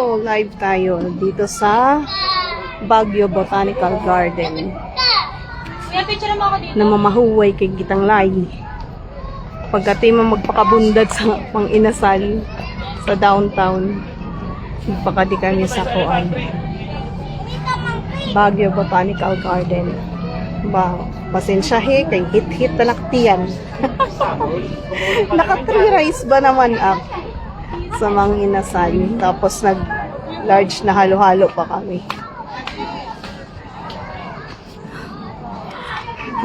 Hello, live tayo dito sa Baguio Botanical Garden. Namamahuway kay Gitang Lai. Pagkati mo magpakabundad sa pang-inasal sa downtown, magpakadi kami sa kuan. Baguio Botanical Garden. Pasensya kay hit-hit na naktiyan. Naka 3 rice ba naman sa mga inasal. Tapos nag-large na halo-halo pa kami.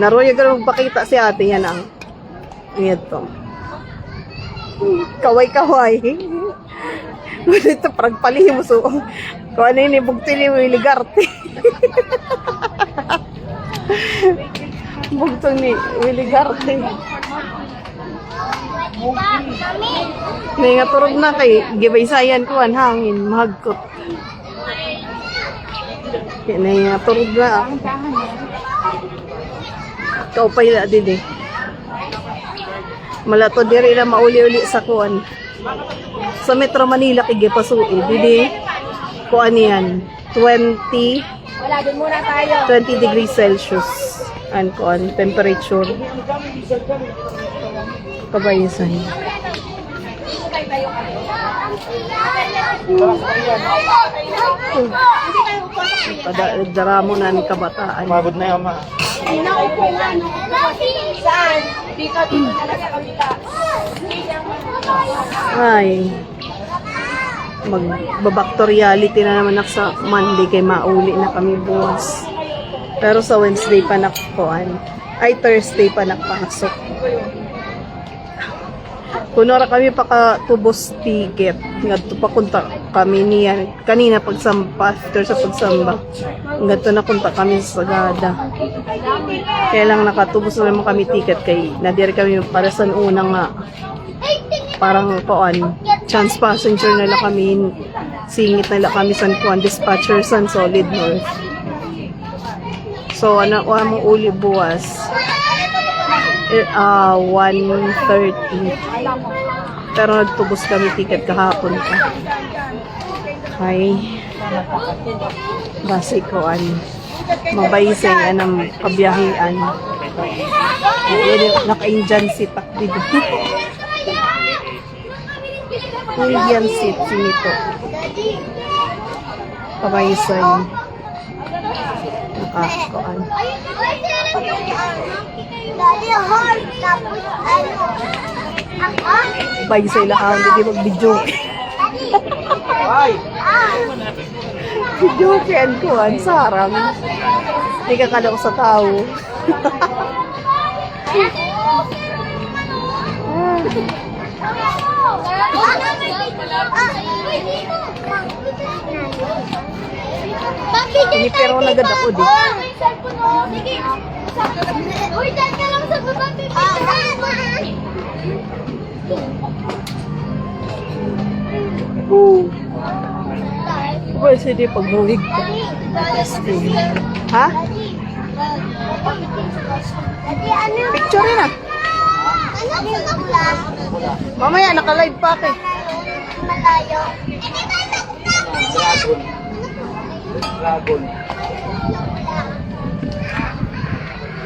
Naroya ka magpakita si ate yan ang ito. Kaway-kaway. Ito parang palihim so. Kung ano yun, bugto ni Willie Garte. Bugto ni Willie Garte. May nga turog na kay gibay sayan ko ang hangin mahagkot. May nga turog na. Kaupay na din eh. Malato diri na mauli-uli sa kuan. Sa Metro Manila kay gipasui dili kuan yan 20 degrees Celsius and kuan temperature. Kabayisan. Daramo na ni kabataan. Pagod na yung Saan? Dito talaga kami ta. Ay. Magbaback to reality na naman sa Monday kay mauli na kami buwas. Pero sa Wednesday pa nakuan. Ay Thursday pa nakapasok. Kunwara kami pakatubos ticket. Ngadto pa kunta kami niya. Kanina pagsamba, after sa pagsamba. Ngadto na kunta kami sa Sagada. Kaya lang nakatubos na naman kami ticket kay nadiri kami para sa unang parang kuan. Chance passenger na lang kami. Singit na lang kami sa kuan. Dispatcher sa Solid North. So ano mo uli buwas. 1:30. Pero nagtubos kami ticket kahapon pa. Ay, basi ko mabaysay ang kabiyahian. Naka-Indian seat dito. Indian seat sinito. Kabaysay. Naka-kuan. Baysay lang hindi mag-video. Video yan ko, sarang. Hindi ka kada ko sa tao. Hindi pero nagad ako di. Uy, dyan ka lang sa baba, Well, sige, pag-huwig ka. Ha? Picture na. Mamaya, naka-live pa ka. Malayo. Dragon.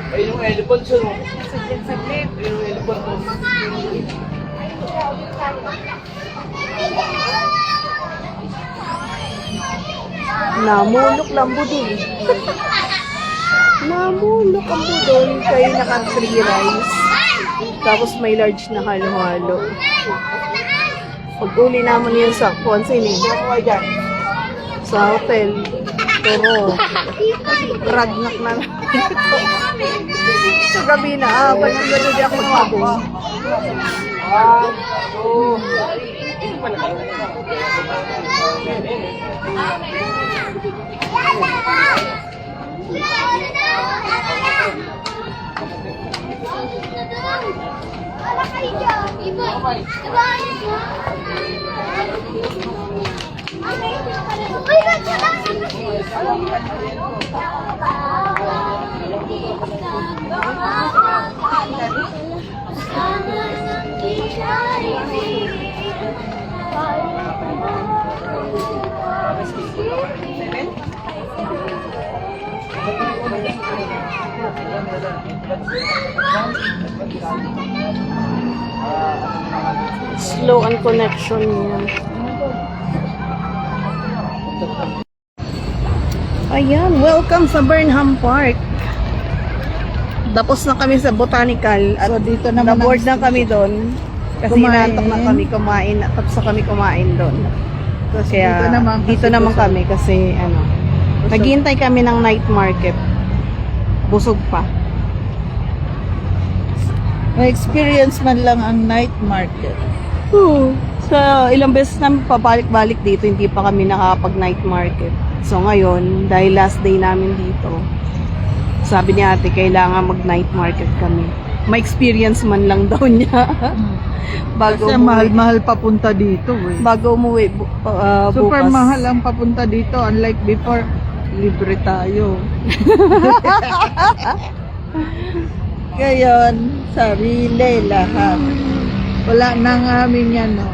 Ay, yung elephant siya, no? Saglit. Ay, yung elephant, no? Namulok lang budol. Namulok ang budol kay naka 3 rice. Tapos may large na halo-halo. Pag-uli naman yun sa Ponsin sa hotel. Pero ragnak na lang. Sa gabi na, balang gano'n di ako magpapong. Slow ang connection niya. Ayan, welcome sa Burnham Park. Tapos na kami sa botanical at So, dito naman na-board ang- na kami doon. Kasi Kumain. inaantok na kami kumain. Tapos na kami kumain doon. Tapos Kaya dito naman kami kasi ano, naghihintay kami ng night market. Busog pa. May experience man lang ang night market. Sa ilang beses namin pabalik-balik dito, hindi pa kami nakakapag night market. So ngayon, dahil last day namin dito, sabi ni ate, kailangan mag night market kami. May experience man lang daw niya. Bago Kasi mahal-mahal papunta dito eh. Bago umuwi Super bukas. mahal ang papunta dito. Unlike before, libre tayo. Ngayon, sarili lahat. Wala nang amin yan, no?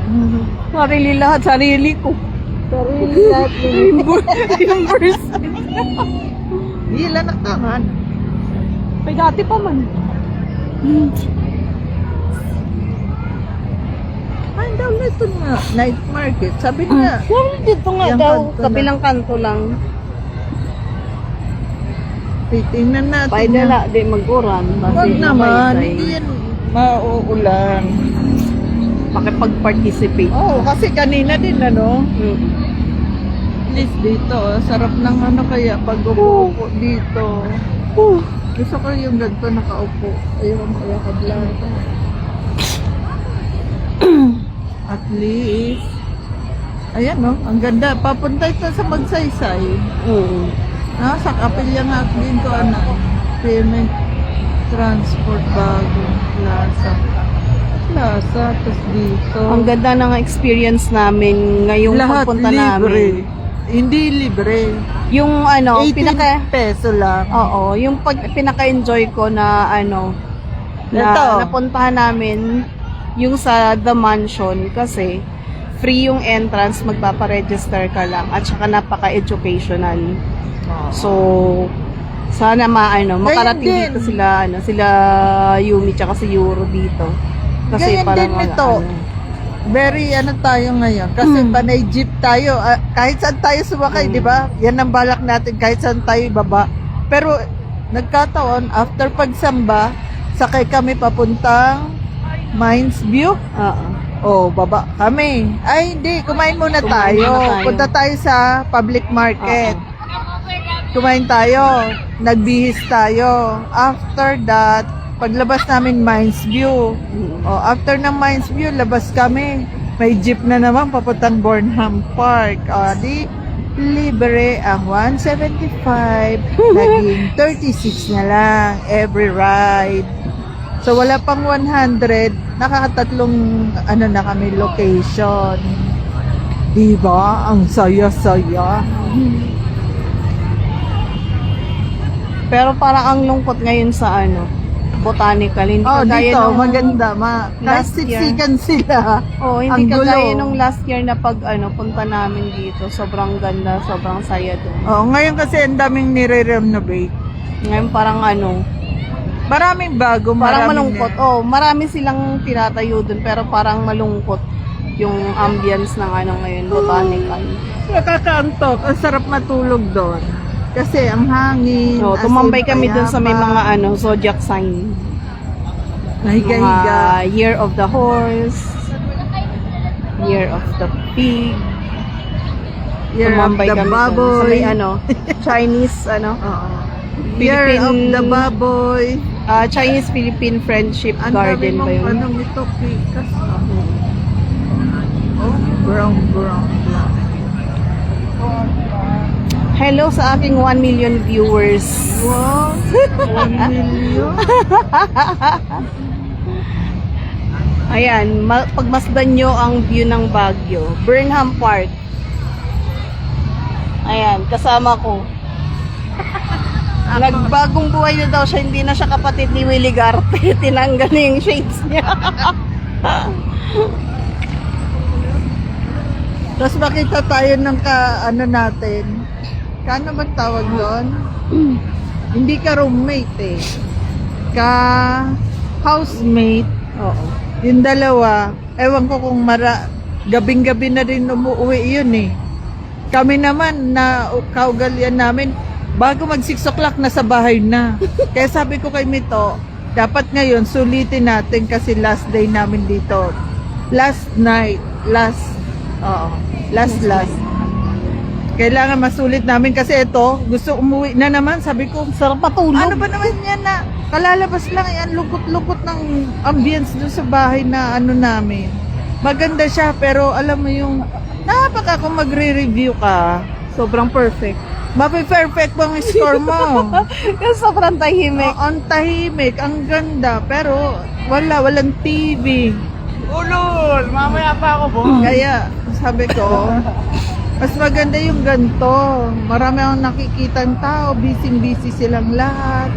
Sarili lahat, sarili ko. Sarili lahat. Reimbursement. Ilan na taman? May dati pa man. Ay, daw na ito nga. Night market. Sabi niya. Sorry, dito nga Yung daw, kanto kabilang kanto lang. Titingnan natin. Pwede yan. na, di mag-uran. Huwag naman. Hindi yan mauulan. Pakipag-participate. Oo, kasi kanina din, ano? Mm. At least dito, sarap ng ano kaya pag upo dito. Gusto ko yung ganito nakaupo. Ayaw kaya kadlan. At least, ayan no, ang ganda. Papunta ito sa Magsaysay. Mm. Sa Kapilya nga din ko ano. Payment Transport Bago Plaza, tapos dito. Ang ganda ng experience namin ngayong Lahat pagpunta libre. namin. Hindi libre. Yung ano, 18 peso lang. Oo, yung pinaka-enjoy ko na ano, na Ito. napuntahan namin yung sa The Mansion kasi free yung entrance, magpaparegister ka lang at saka napaka-educational. So, sana makarating din. dito sila, sila Yumi tsaka si Euro dito. Kasi Ganyan parang din ito. Very tayo ngayon. Kasi panay jeep tayo. Kahit saan tayo sumakay, di ba? Yan ang balak natin. Kahit saan tayo ibaba. Pero nagkataon, after pagsamba, sakay kami papuntang Mines View. Oo. Oh, baba kami. Ay, hindi. Kumain muna Kumain tayo. muna tayo. Punta tayo sa public market. Kumain tayo. Nagbihis tayo. After that, paglabas namin Mines View. Oh, after ng Mines View, labas kami. May jeep na naman papuntang Burnham Park. O, di libre ang 175. Naging 36 na lang every ride. So, wala pang 100. Nakakatatlong na kami location. Diba? Ang saya-saya. Pero parang ang lungkot ngayon sa botanical. Hindi Oh, kagaya dito, nung maganda. last Siksikan sila. Oh, hindi Ang kagaya gulo. nung last year na pag punta namin dito. Sobrang ganda, sobrang saya doon. Oh, ngayon kasi ang daming nire-renovate. Ngayon parang Maraming bago, parang maraming malungkot. Oh, marami silang tinatayo doon pero parang malungkot yung ambience ng ngayon, botanical. Nakakaantok. Ang sarap matulog doon. Kasi ang hangin. So, as tumambay in, kami doon sa may payapa. mga zodiac sign. Nahiga-higa. Mga Year of the Horse, Year of the Pig. Year of Tumambay the kami doon sa baboy. may Chinese Oo. Year of the baboy. Chinese-Philippine Friendship Ang dami Garden ba mong yun? ito, pikas. Oh, brown. Hello sa aking 1 million viewers. Wow, 1 million. Ayan, pagmasdan nyo ang view ng Baguio. Burnham Park. Ayan, kasama ko. Nagbagong buhay na daw siya, hindi na siya kapatid ni Willie Garte. Tinanggal na yung shades niya. Tapos makita tayo ng natin. Kano ba tawag doon? Hindi ka roommate eh. housemate, Oo. yung dalawa, ewan ko kung gabing-gabi na rin umuwi yun eh. Kami naman, na kaugalian namin, bago mag 6 o'clock, nasa bahay na. Kaya sabi ko kay Mito, dapat ngayon, sulitin natin kasi last day namin dito. Last night, Oo. last. Kailangan masulit namin kasi ito, gusto umuwi na naman. Sabi ko, Sarap patulog. ano ba naman yan na kalalabas lang yan, lungkot-lungkot ng ambience doon sa bahay na ano namin. Maganda siya pero alam mo yung napaka kung magre-review ka, Sobrang perfect. mapi-perfect bang score mo? Kasi sobrang tahimik. Ang tahimik, ang ganda, pero walang TV. Ulol! Mamaya pa ako, bo. Kaya sabi ko, mas maganda yung ganito. Marami akong nakikitang tao, busy silang lahat.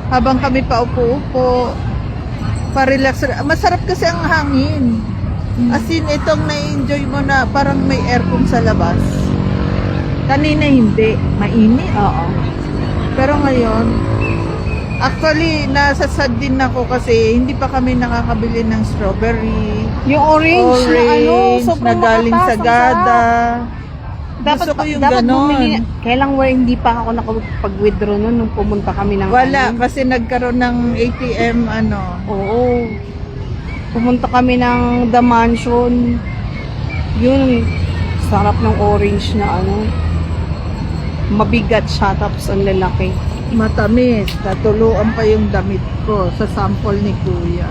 Habang kami paupo-upo, pa-relax. Masarap kasi ang hangin. As in, itong na-enjoy mo na parang may aircon sa labas. Kanina hindi, mainit. Oo. Pero ngayon, actually, nasasad din ako kasi hindi pa kami nakakabili ng strawberry. Yung orange, na ano, Orange, sobrang na galing matatas, sa ang Gada. sarap. Gusto ko yung dapat ganon. bumili. Kailang hindi pa ako nakapag-withdraw nun nung pumunta kami ng Wala, ano. kasi nagkaroon ng ATM, Oo. Pumunta kami ng The Mansion. Yun, sarap ng orange na ano. Mabigat siya, tapos ang lalaki. matamis. Tatuluan pa yung damit ko sa sample ni Kuya.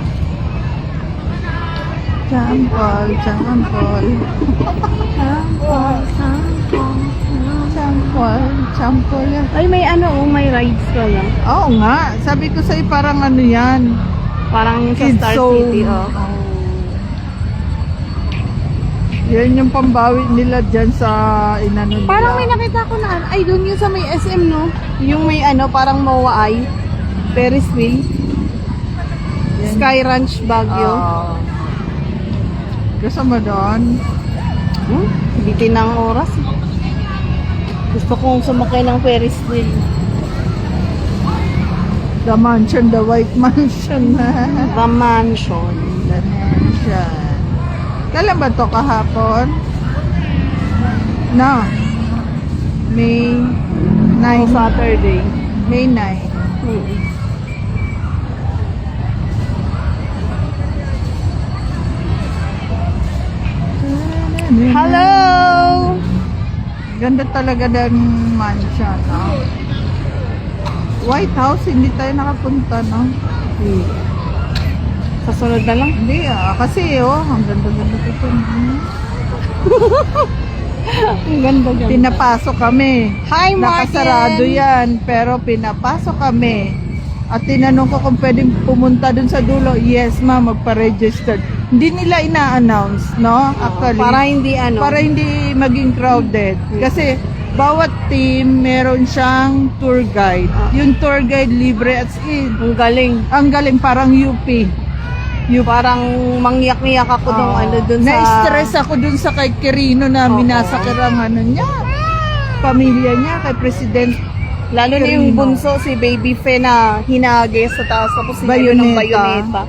Sample. Sample. Ay, may ano, may rides ka lang. Oo nga, sabi ko sa'yo parang ano yan. Parang sa Kids Star Zone. City, oh. Yan yung pambawi nila dyan sa inano nila. Parang may nakita ko na, ay, doon yun sa may SM, no? Yung may ano, parang MOA ay, Ferris wheel, Yan. Sky Ranch, Baguio. Gusto mo doon? Bitin ng oras. Gusto kong sumakay ng Ferris wheel. The mansion, the white mansion. The Mansion. The mansion. Kailan ba to kahapon? No. May 9. Saturday. May 9. Hello! Ganda talaga ng mansion, no? White House, hindi tayo nakapunta, no? Sa sunod na lang. Hindi kasi ang ganda-ganda ito. Ang ganda dyan. Pinapasok kami. Hi, Martin! Nakasarado yan, pero pinapasok kami. At tinanong ko kung pwedeng pumunta dun sa dulo. Yes, ma'am, magpa-register. Hindi nila ina-announce, no? Actually. Para hindi ano. Para hindi maging crowded. Kasi bawat team meron siyang tour guide. Yung tour guide libre at in. Ang galing. Ang galing, parang UP. Parang mangyak-ngiyak ako nung ano dun sa... Na-stress ako dun sa kay Quirino na minasakir ang ano niya. Pamilya niya, kay President. Lalo na yung Quirino. bunso, si Baby Fe na hinagay sa taas tapos Bayoneta. ng bayoneta.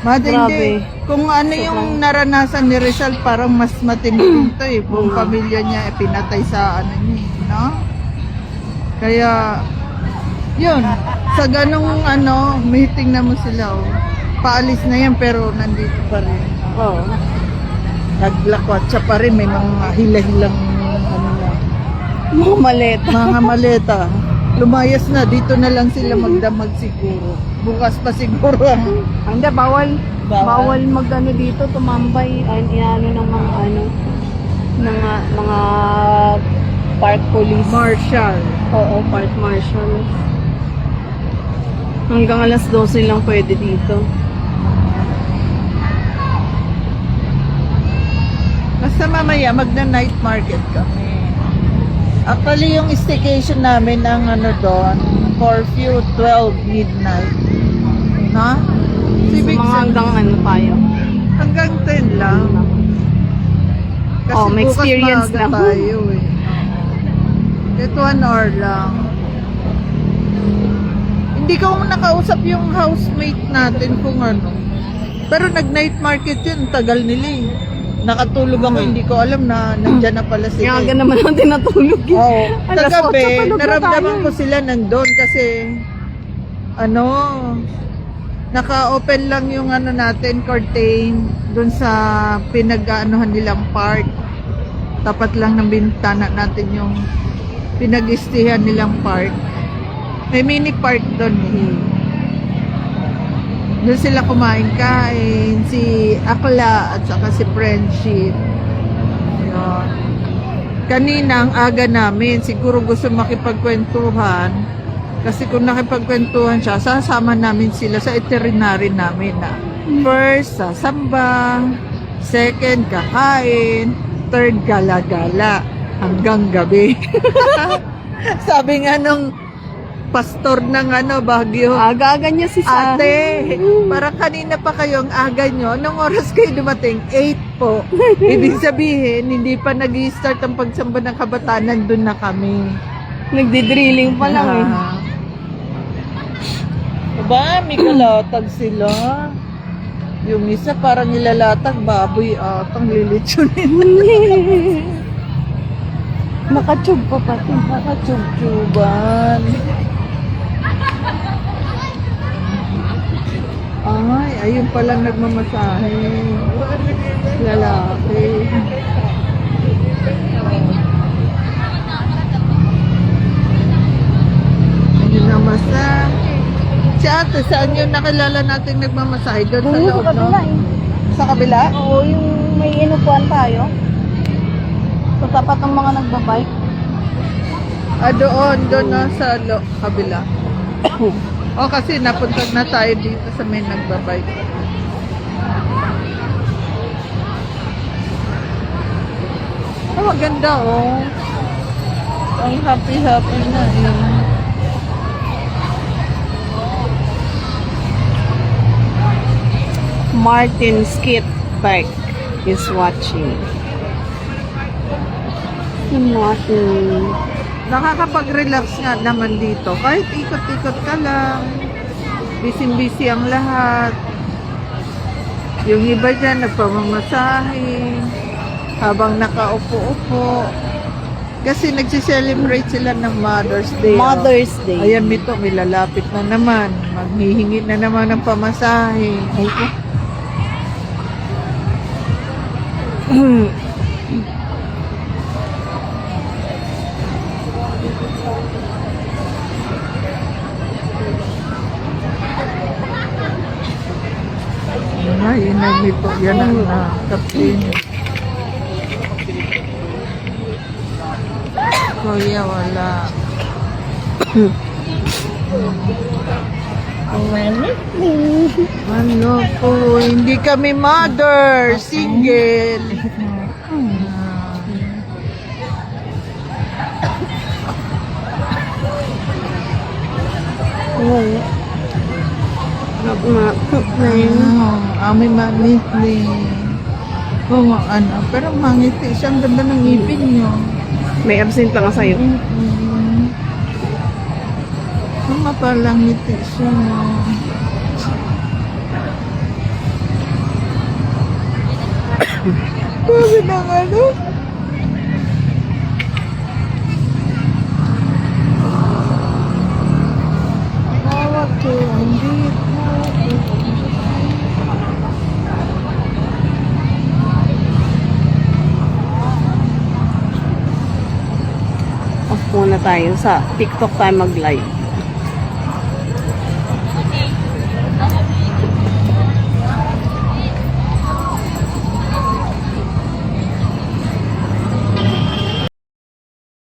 Matindi. Grabe. Kung ano yung naranasan ni Rizal, parang mas matindi ito eh. Kung pamilya niya pinatay sa ano niya, no? Kaya, yun. Sa ganong ano, meeting na mo sila, oh. Paalis na yan, pero nandito pa rin. Oo. Naglakwatsa pa rin, may mga hila-hilang ano na, Mga maleta. mga maleta. Lumayas na, dito na lang sila magdamag siguro. Bukas pa siguro ang Hindi, bawal. Bawal. Bawal mag-ano dito, tumambay. Ano ng mga ano, mga park police. marshal. Oo, park marshal. Hanggang alas 12 lang pwede dito. Basta mamaya magna-night market kami. Actually, yung staycation namin ang ano doon, curfew 12 midnight. Ha? So, Civic mga hanggang ano tayo. hanggang 10 lang. Kasi Oh, may bukas experience maaga lang. tayo eh. Ito 1 hour lang. Hindi ko nakausap yung housemate natin kung ano. Pero nag-night market yun, tagal nila eh. Nakatulog ako, hindi ko alam na nandyan na pala sila. Kaya naman ang tinatulog yun. Oo. Alas 8 Kagabi, tulog na naramdaman tayo ko sila nandun kasi naka-open lang yung natin, curtain, dun sa pinag-aanohan nilang park. Tapat lang ng bintana natin yung pinag-istihan nilang park. May mini park dun eh. Doon sila kumain-kain, si Akla at saka si Friendship. Yun. Kanina ang aga namin, siguro gusto makipagkwentuhan. Kasi kung nakipagkwentuhan siya, sasama namin sila sa itinerary namin na first, sasamba, second, kakain, third, gala-gala, hanggang gabi. Sabi nga nung pastor ng Baguio, Aga-aga niya si Sa. ate, parang kanina pa kayo ang aga nyo. Anong oras kayo dumating? 8 po. Ibig sabihin, hindi pa nag-i-start ang pagsamba ng kabataan, nandun na kami. Nagdi-drilling pa lang eh. Diba? May kalatag sila. Yung isa parang nilalatag, baboy atang lilitsunin. Nakachub pa pati. Nakachub-chuban. Ay, ayun palang nagmamasahe. Lalaki. Ayun namasahe. Si ate, saan yun nakilala natin nagmamasahe? Doon sa loob, no? Sa kabila? Oo, yung may inupuan tayo. Sa tapat ng mga nagbabike. Doon na sa kabila. Kasi napunta na tayo dito sa may nagbabike. Maganda Ang happy-happy na Martin Skate Bike is watching. Si Martin. Nakakapag-relax nga naman dito. Kahit ikot-ikot ka lang. Busy-busy ang lahat. Yung iba dyan, nagpamamasahe. Habang nakaupo-upo. Kasi nagsiselebrate sila ng Mother's Day. Mother's Day. Ayan, Mito, may lalapit na naman. Maghihingi na naman ng pamasahe. Ay, Mito, yan ang kapin. Kuya, wala. Ano po, hindi kami mother, single. May mangiti. Pero mangiti siya, ang ganda ng ngipin niyo. May absent lang sa'yo. Palang ngiti siya. Sabi ng Hawak ko ang dito. Off muna tayo sa TikTok tayo mag-live.